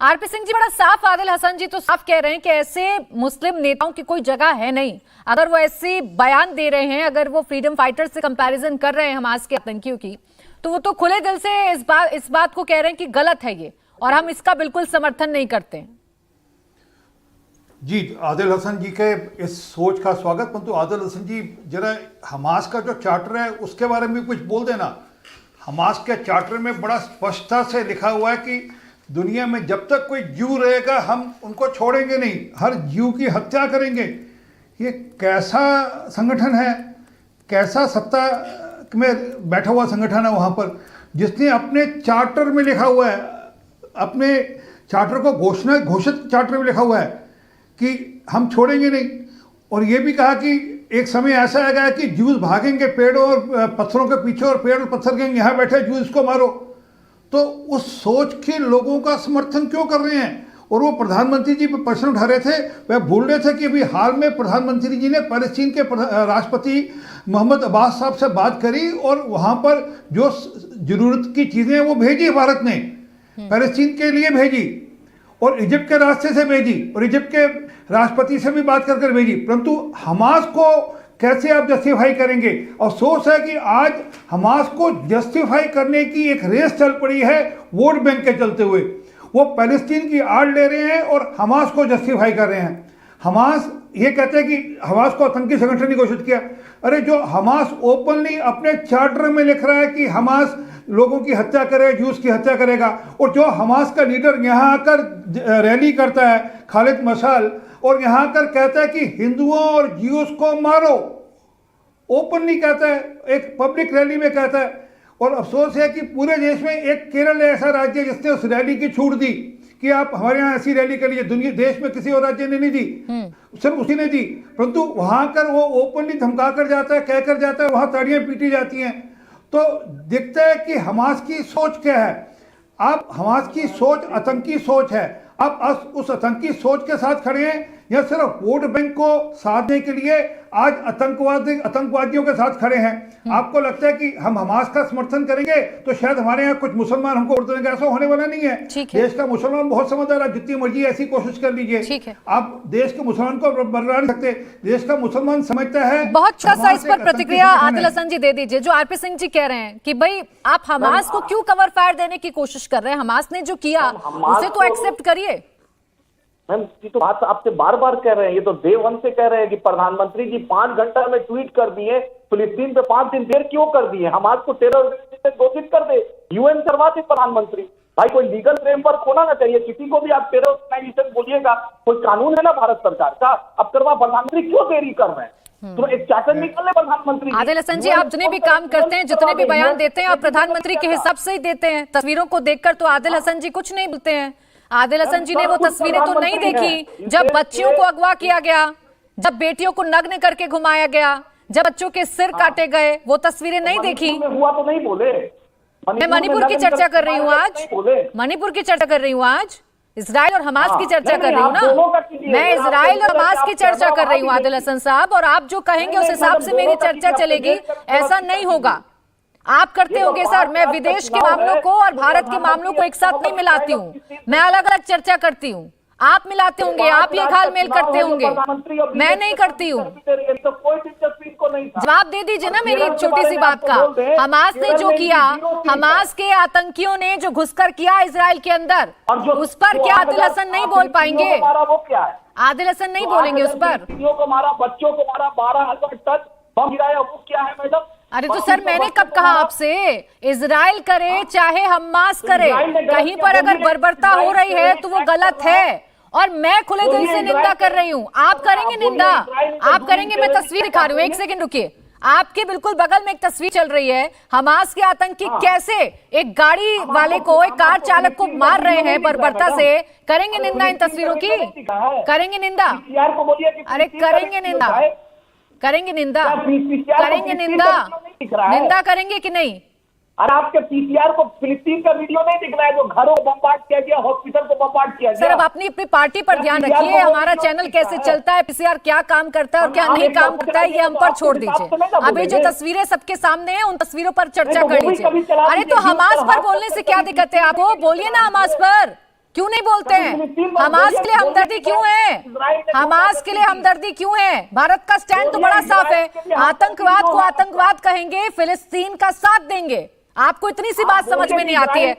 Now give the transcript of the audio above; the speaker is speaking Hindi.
आरपी सिंह जी, बड़ा साफ आदिल हसन जी तो साफ कह रहे हैं कि ऐसे मुस्लिम नेताओं की कोई जगह है नहीं। अगर वो ऐसे बयान दे रहे हैं, अगर वो फ्रीडम फाइटर्स से कंपैरिजन कर रहे हैं हमास के आतंकियों की, तो वो तो खुले दिल से इस बात को कह रहे हैं कि गलत है ये, और हम इसका बिल्कुल समर्थन नहीं करते हैं। जी, आदिल हसन जी के इस सोच का स्वागत। परंतु आदिल हसन जी, जरा हमास का जो चार्टर है उसके बारे में कुछ बोल देना। हमास के चार्टर में बड़ा स्पष्टता से लिखा हुआ है कि दुनिया में जब तक कोई ज्यू रहेगा हम उनको छोड़ेंगे नहीं, हर ज्यू की हत्या करेंगे। ये कैसा संगठन है, कैसा सत्ता में बैठा हुआ संगठन है वहाँ पर, जिसने अपने चार्टर में लिखा हुआ है, अपने चार्टर को घोषित चार्टर में लिखा हुआ है कि हम छोड़ेंगे नहीं। और ये भी कहा कि एक समय ऐसा आएगा कि ज्यूज भागेंगे पेड़ों और पत्थरों के पीछे, और पेड़ और पत्थर कहेंगे यहाँ बैठे ज्यूज को मारो। तो उस सोच के लोगों का समर्थन क्यों कर रहे हैं? और वो प्रधानमंत्री जी पर प्रश्न उठा रहे थे, वह भूल रहे थे कि अभी हाल में प्रधानमंत्री जी ने पैलेस्टीन के राष्ट्रपति मोहम्मद अब्बास साहब से बात करी, और वहाँ पर जो जरूरत की चीज़ें वो भेजी भारत ने, पैलेस्टीन के लिए भेजी, और इजिप्ट के रास्ते से भेजी, और इजिप्ट के राष्ट्रपति से भी बात कर भेजी। परंतु हमास को कैसे आप जस्टिफाई करेंगे? अफसोस है कि आज हमास को जस्टिफाई करने की एक रेस चल पड़ी है वोट बैंक के चलते हुए। वो पैलेस्टीन की आड़ ले रहे हैं और हमास को जस्टिफाई कर रहे हैं। हमास ये कहते हैं कि हमास को आतंकी संगठन ने घोषित किया। अरे, जो हमास ओपनली अपने चार्टर में लिख रहा है कि हमास लोगों की हत्या करे, जूस की हत्या करेगा, और जो हमास का लीडर यहाँ आकर रैली करता है, खालिद मशाल, और यहाँ आकर कहता है कि हिंदुओं और ज्यूस को मारो, ओपनली कहता है, एक पब्लिक रैली में कहता है। और अफसोस है कि पूरे देश में एक केरल ऐसा राज्य है जिसने उस रैली की छूट दी कि आप हमारे यहाँ ऐसी रैली कर लीजिए। दुनिया देश में किसी और राज्य ने नहीं दी, सिर्फ उसी ने दी। परंतु वहां कर वो ओपनली धमका कर जाता है, कह कर जाता है, वहां ताड़ियां पीटी जाती हैं। तो दिखता है कि हमास की सोच क्या है। आप हमास की सोच आतंकी सोच है। आप उस आतंकी सोच के साथ खड़े हैं, या सिर्फ वोट बैंक को साधने के लिए आज आतंकवादियों के साथ खड़े हैं? आपको लगता है कि हम हमास का समर्थन करेंगे तो शायद हमारे यहाँ कुछ मुसलमान हमको वोट देंगे? ऐसा होने वाला नहीं है। देश का मुसलमान बहुत समझदार है, जितनी मर्जी ऐसी कोशिश कर लीजिए, आप देश के मुसलमान को बरकरार नहीं सकते। देश का मुसलमान समझता है। बहुत सा इस पर प्रतिक्रिया आदिल हसन जी दे दीजिए। जो आरपी सिंह जी कह रहे हैं कि भाई आप हमास को क्यों कवर फायर देने की कोशिश कर रहे हैं? हमास ने जो किया उसे तो एक्सेप्ट करिए। मैम, ये तो बात आपसे बार बार कह रहे हैं, ये तो डे वन से कह रहे हैं कि प्रधानमंत्री जी 5 घंटा में ट्वीट कर दिए, फिलिस्तीन पे 5 दिन देर क्यों कर दिए? हमास को टेरर से घोषित कर दे, यूएन करवा दे प्रधानमंत्री। भाई, कोई लीगल फ्रेमवर्क होना ना चाहिए। किसी को भी आप टेरर ऑर्गेनाइजेशन बोलिएगा, कोई कानून है ना भारत सरकार का, अब करवा। प्रधानमंत्री क्यों देरी कर रहे हैं? तो एक चार्टर निकल प्रधानमंत्री। आदिल हसन जी, आप जितने भी काम करते हैं, जितने भी बयान देते हैं, आप प्रधानमंत्री के हिसाब से ही देते हैं। तस्वीरों को देखकर तो आदिल हसन जी कुछ नहीं बोलते हैं। आदिल हसन जी ने वो तस्वीरें तो नहीं देखी जब बच्चियों को अगवा किया गया, जब बेटियों को नग्न करके घुमाया गया, जब बच्चों के सिर काटे गए, वो तस्वीरें नहीं देखी। हुआ तो नहीं बोले। मैं मणिपुर की चर्चा कर रही हूँ आज, मणिपुर की चर्चा कर रही हूँ आज, इजराइल और हमास की चर्चा कर रही हूँ ना। मैं इजराइल और हमास की चर्चा कर रही हूँ आदिल हसन साहब, और आप जो कहेंगे उस हिसाब से मेरी चर्चा चलेगी। ऐसा नहीं होगा। आप करते होंगे सर, मैं विदेश के मामलों को और भारत के मामलों को एक साथ नहीं मिलाती हूँ, मैं अलग अलग चर्चा करती हूँ। आप मिलाते होंगे, आप ये घालमेल करते होंगे, मैं नहीं करती हूँ। जवाब दे दीजिए ना मेरी छोटी सी बात का। हमास ने जो किया, हमास के आतंकियों ने जो घुसकर किया इजराइल के अंदर, उस पर क्या आदिल हसन नहीं बोल पाएंगे? आदिल हसन नहीं बोलेंगे उस पर? बच्चों को मारा, 12,000 टन बम गिराया, वो क्या है मैडम? अरे तो सर, मैंने कब कहा आपसे इजराइल करे चाहे हमास करे, कहीं पर अगर बर्बरता हो रही है तो वो गलत है, और मैं खुले दिल से निंदा कर रही हूँ। आप करेंगे निंदा, आप करेंगे। मैं तस्वीर दिखा रही हूँ, एक सेकंड रुकिए। आपके बिल्कुल बगल में एक तस्वीर चल रही है, हमास के आतंकी कैसे एक गाड़ी वाले को, एक कार चालक को मार रहे हैं बर्बरता से। करेंगे निंदा इन तस्वीरों की? करेंगे निंदा? अरे करेंगे निंदा, करेंगे निंदा, करेंगे निंदा, निंदा करेंगे कि नहीं? अरे आपके पीसीआर को फिलिस्तीन का वीडियो नहीं दिख रहा है, जो घरों बमबार्ड किया गया, हॉस्पिटल को बमबार्ड किया गया। सर, अब अपनी पार्टी पर ध्यान रखिए। हमारा चैनल कैसे चलता है, पीसीआर क्या काम करता है और क्या नहीं काम करता है, ये हम पर छोड़ दीजिए। अभी जो तस्वीरें सबके सामने हैं, उन तस्वीरों पर चर्चा कर लीजिए। अरे तो हमास पर बोलने से क्या दिक्कत है आपको? बोलिए ना हमास पर, क्यों नहीं बोलते हैं? हमास के लिए हमदर्दी क्यों है? हमास के लिए हमदर्दी क्यों है? भारत का स्टैंड तो बड़ा साफ है, आतंकवाद को आतंकवाद कहेंगे, फिलिस्तीन का साथ देंगे। आपको इतनी सी बात समझ में नहीं आती है।